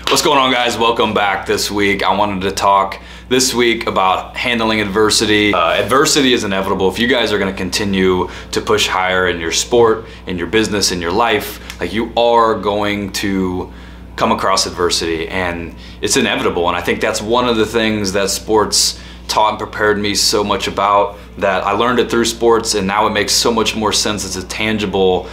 What's going on, guys? Welcome back. This week I wanted to talk this week about handling adversity. Adversity is inevitable. If you guys are going to continue to push higher in your sport, in your business, in your life, like, you are going to come across adversity, and it's inevitable. And I think that's one of the things that sports taught and prepared me so much about, that I learned it through sports, and now it makes so much more sense. It's a tangible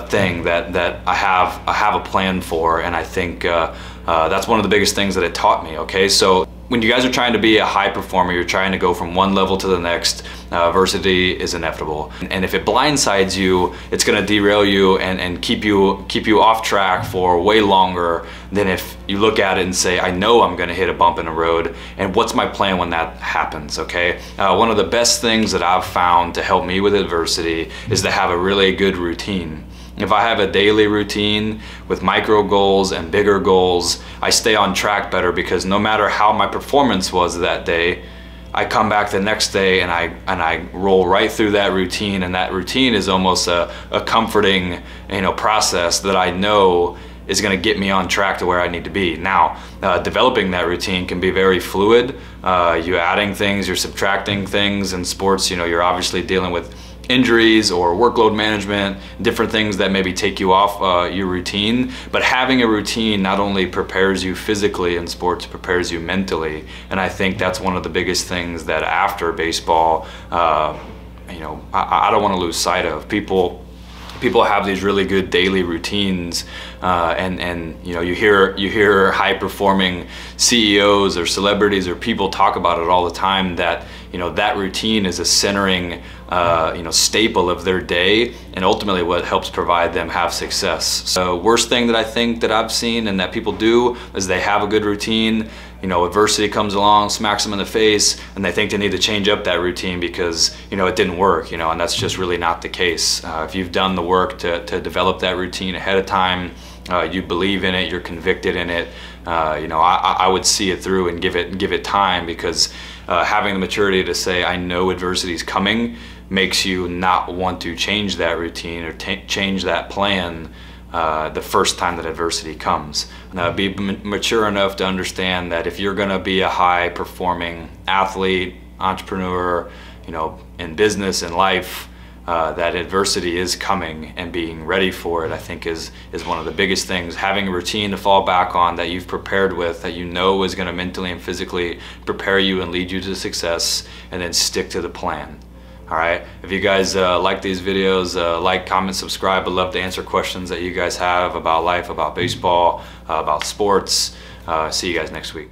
thing that I have a plan for, and I think that's one of the biggest things that it taught me. Okay, so when you guys are trying to be a high performer, you're trying to go from one level to the next, adversity is inevitable. And if it blindsides you, it's gonna derail you and keep you off track for way longer than if you look at it and say, I know I'm gonna hit a bump in the road, and what's my plan when that happens, okay? One of the best things that I've found to help me with adversity is to have a really good routine. If I have a daily routine with micro goals and bigger goals, I stay on track better, because no matter how my performance was that day, I come back the next day and I roll right through that routine, and that routine is almost a comforting, process that I know is going to get me on track to where I need to be. Now, developing that routine can be very fluid. You're adding things, you're subtracting things. In sports, you're obviously dealing with injuries or workload management, different things that maybe take you off your routine. But having a routine not only prepares you physically in sports, prepares you mentally. And I think that's one of the biggest things that after baseball, I don't want to lose sight of. People have these really good daily routines, and you hear high performing CEOs or celebrities or people talk about it all the time, that that routine is a centering staple of their day, and ultimately what helps provide them have success. So worst thing that I think that I've seen and that people do is they have a good routine, adversity comes along, smacks them in the face, and they think they need to change up that routine because it didn't work, and that's just really not the case. If you've done the work to develop that routine ahead of time, you believe in it, you're convicted in it, I would see it through and give it time, because having the maturity to say, I know adversity is coming, makes you not want to change that routine or change that plan the first time that adversity comes. Be mature enough to understand that if you're gonna be a high performing athlete, entrepreneur, in business and life, that adversity is coming, and being ready for it, I think is one of the biggest things. Having a routine to fall back on that you've prepared with, that is gonna mentally and physically prepare you and lead you to success, and then stick to the plan. All right, if you guys like these videos, like, comment, subscribe. I'd love to answer questions that you guys have about life, about baseball, about sports. See you guys next week.